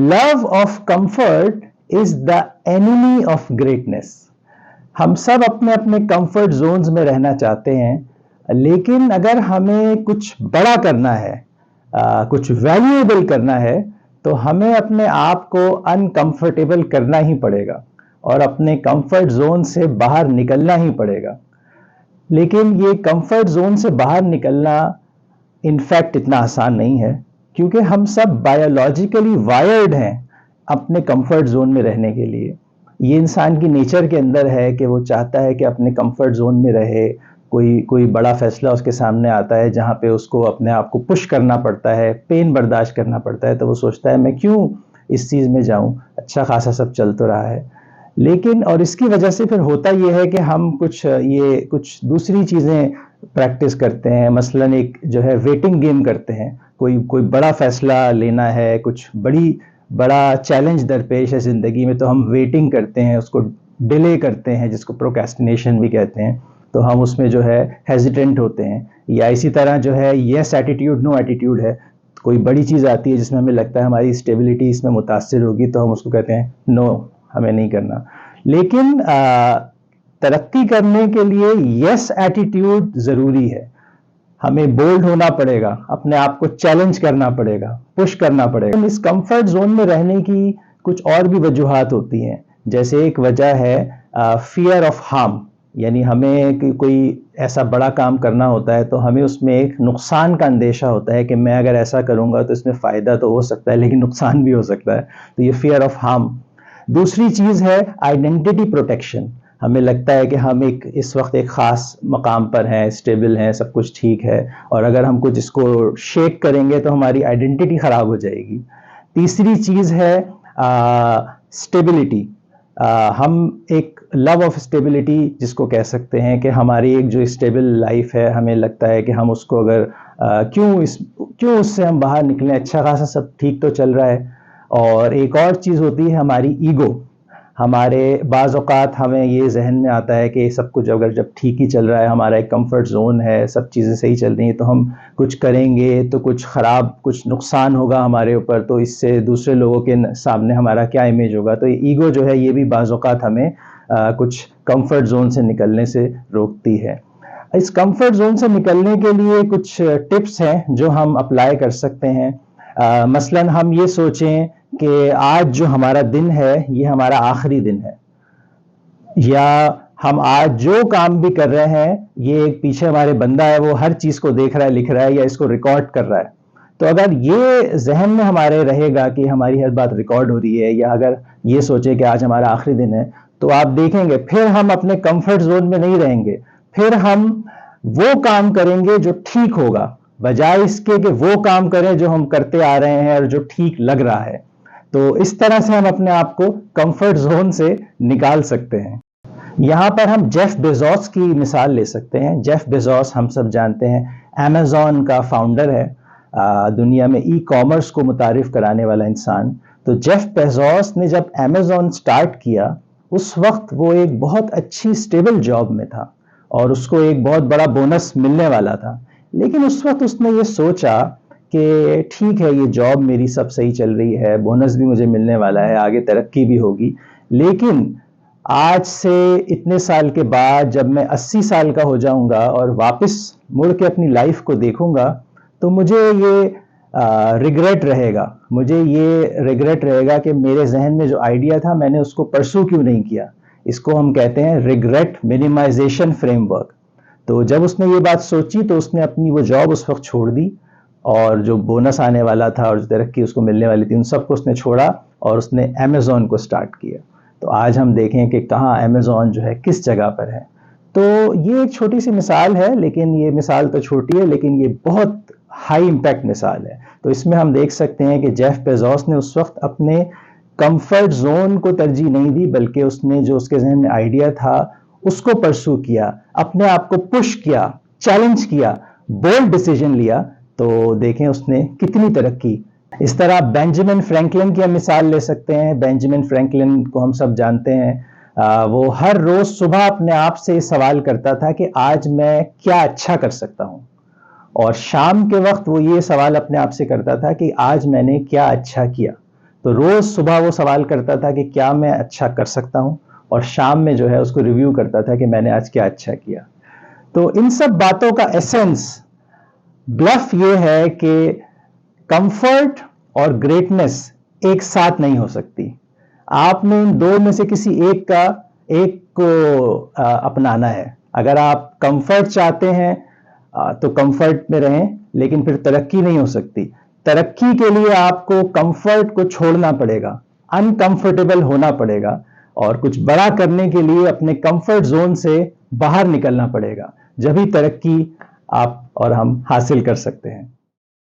love of comfort is the enemy of greatness. हम सब अपने अपने कंफर्ट जोन्स में रहना चाहते हैं, लेकिन अगर हमें कुछ बड़ा करना है, कुछ वैल्यूएबल करना है, तो हमें अपने आप को अनकंफर्टेबल करना ही पड़ेगा और अपने कंफर्ट जोन से बाहर निकलना ही पड़ेगा. लेकिन ये कंफर्ट जोन से बाहर निकलना इनफैक्ट इतना आसान नहीं है, क्योंकि हम सब बायोलॉजिकली वायर्ड हैं अपने कंफर्ट जोन में रहने के लिए. ये इंसान की नेचर के अंदर है कि वो चाहता है कि अपने कंफर्ट जोन में रहे. कोई बड़ा फैसला उसके सामने आता है जहाँ पे उसको अपने आप को पुश करना पड़ता है, पेन बर्दाश्त करना पड़ता है, तो वो सोचता है मैं क्यों इस चीज़ में जाऊँ, अच्छा खासा सब चल तो रहा है. लेकिन और इसकी वजह से फिर होता ये है कि हम कुछ दूसरी चीज़ें प्रैक्टिस करते हैं. मसलन एक जो है वेटिंग गेम करते हैं. कोई बड़ा फैसला लेना है, कुछ बड़ा चैलेंज दरपेश है ज़िंदगी में, तो हम वेटिंग करते हैं, उसको डिले करते हैं, जिसको प्रोक्रेस्टिनेशन भी कहते हैं. तो हम उसमें जो है हेजिटेंट होते हैं. या इसी तरह जो है यस एटीट्यूड नो एटीट्यूड है. कोई बड़ी चीज़ आती है जिसमें हमें लगता है हमारी स्टेबिलिटी इसमें मुतासिर होगी, तो हम उसको कहते हैं नो, हमें नहीं करना. लेकिन तरक्की करने के लिए यस एटीट्यूड ज़रूरी है. हमें बोल्ड होना पड़ेगा, अपने आप को चैलेंज करना पड़ेगा, पुश करना पड़ेगा. इस कंफर्ट जोन में रहने की कुछ और भी वजूहात होती हैं. जैसे एक वजह है फियर ऑफ हार्म, यानी हमें कोई ऐसा बड़ा काम करना होता है तो हमें उसमें एक नुकसान का अंदेशा होता है कि मैं अगर ऐसा करूंगा तो इसमें फ़ायदा तो हो सकता है लेकिन नुकसान भी हो सकता है. तो ये फियर ऑफ हार्म. दूसरी चीज़ है आइडेंटिटी प्रोटेक्शन. हमें लगता है कि हम इस वक्त एक ख़ास मकाम पर हैं, स्टेबल हैं, सब कुछ ठीक है, और अगर हम कुछ इसको शेक करेंगे तो हमारी आइडेंटिटी ख़राब हो जाएगी. तीसरी चीज़ है स्टेबिलिटी. हम एक लव ऑफ स्टेबिलिटी जिसको कह सकते हैं कि हमारी एक जो स्टेबल लाइफ है, हमें लगता है कि हम उसको अगर क्यों उससे हम बाहर निकलें, अच्छा खासा सब ठीक तो चल रहा है. और एक और चीज़ होती है हमारी ईगो. हमारे बाज़ औक़ात हमें ये जहन में आता है कि सब कुछ अगर जब ठीक ही चल रहा है, हमारा एक कंफर्ट जोन है, सब चीज़ें सही चल रही हैं, तो हम कुछ करेंगे तो कुछ ख़राब, कुछ नुकसान होगा हमारे ऊपर, तो इससे दूसरे लोगों के सामने हमारा क्या इमेज होगा. तो ये ईगो जो है ये भी बाज़ औक़ात हमें कुछ कंफर्ट जोन से निकलने से रोकती है. इस कंफर्ट जोन से निकलने के लिए कुछ टिप्स हैं जो हम अप्लाई कर सकते हैं. मसलन हम ये सोचें कि आज जो हमारा दिन है ये हमारा आखिरी दिन है, या हम आज जो काम भी कर रहे हैं ये एक पीछे हमारे बंदा है, वो हर चीज़ को देख रहा है, लिख रहा है या इसको रिकॉर्ड कर रहा है. तो अगर ये जहन में हमारे रहेगा कि हमारी हर बात रिकॉर्ड हो रही है, या अगर ये सोचे कि आज हमारा आखिरी दिन है, तो आप देखेंगे फिर हम अपने कंफर्ट जोन में नहीं रहेंगे. फिर हम वो काम करेंगे जो ठीक होगा, बजाय इसके कि वो काम करें जो हम करते आ रहे हैं और जो ठीक लग रहा है. तो इस तरह से हम अपने आप को कंफर्ट जोन से निकाल सकते हैं. यहाँ पर हम जेफ बेजोस की मिसाल ले सकते हैं. जेफ बेजोस हम सब जानते हैं अमेज़न का फाउंडर है, दुनिया में ई कॉमर्स को मुतारिफ कराने वाला इंसान. तो जेफ बेजोस ने जब अमेज़न स्टार्ट किया, उस वक्त वो एक बहुत अच्छी स्टेबल जॉब में था और उसको एक बहुत बड़ा बोनस मिलने वाला था. लेकिन उस वक्त उसने ये सोचा कि ठीक है, ये जॉब मेरी सब सही चल रही है, बोनस भी मुझे मिलने वाला है, आगे तरक्की भी होगी, लेकिन आज से इतने साल के बाद जब मैं 80 साल का हो जाऊंगा और वापस मुड़ के अपनी लाइफ को देखूंगा, तो मुझे ये रिग्रेट रहेगा कि मेरे जहन में जो आइडिया था मैंने उसको परसू क्यों नहीं किया. इसको हम कहते हैं रिग्रेट मिनिमाइजेशन फ्रेमवर्क. तो जब उसने ये बात सोची तो उसने अपनी वो जॉब उस वक्त छोड़ दी, और जो बोनस आने वाला था और जो तरक्की उसको मिलने वाली थी, उन सबको उसने छोड़ा और उसने अमेज़न को स्टार्ट किया. तो आज हम देखें कि कहाँ अमेज़न जो है किस जगह पर है. तो ये एक छोटी सी मिसाल है, लेकिन ये मिसाल तो छोटी है, लेकिन ये बहुत हाई इम्पैक्ट मिसाल है. तो इसमें हम देख सकते हैं कि जेफ बेजोस ने उस वक्त अपने कंफर्ट जोन को तरजीह नहीं दी, बल्कि उसने जो उसके जहन में आइडिया था उसको परसू किया, अपने आप को पुश किया, चैलेंज किया, बोल्ड डिसीजन लिया. तो देखें उसने कितनी तरक्की. इस तरह बेंजामिन फ्रैंकलिन की हम मिसाल ले सकते हैं. बेंजामिन फ्रैंकलिन को हम सब जानते हैं. वो हर रोज सुबह अपने आप से सवाल करता था कि आज मैं क्या अच्छा कर सकता हूं, और शाम के वक्त वो ये सवाल अपने आप से करता था कि आज मैंने क्या अच्छा किया. تو روز صبح وہ سوال کرتا تھا کہ کیا میں اچھا کر سکتا ہوں، اور شام میں جو ہے اس کو ریویو کرتا تھا کہ میں نے آج کیا اچھا کیا. تو ان سب باتوں کا ایسنس بلف یہ ہے کہ کمفرٹ اور گریٹنس ایک ساتھ نہیں ہو سکتی. آپ نے ان دو میں سے کسی ایک کو اپنانا ہے. اگر آپ کمفرٹ چاہتے ہیں تو کمفرٹ میں رہیں، لیکن پھر ترقی نہیں ہو سکتی. ترقی کے لیے آپ کو کمفرٹ کو چھوڑنا پڑے گا، انکمفرٹیبل ہونا پڑے گا، اور کچھ بڑا کرنے کے لیے اپنے کمفرٹ زون سے باہر نکلنا پڑے گا. جبھی ترقی آپ اور ہم حاصل کر سکتے ہیں.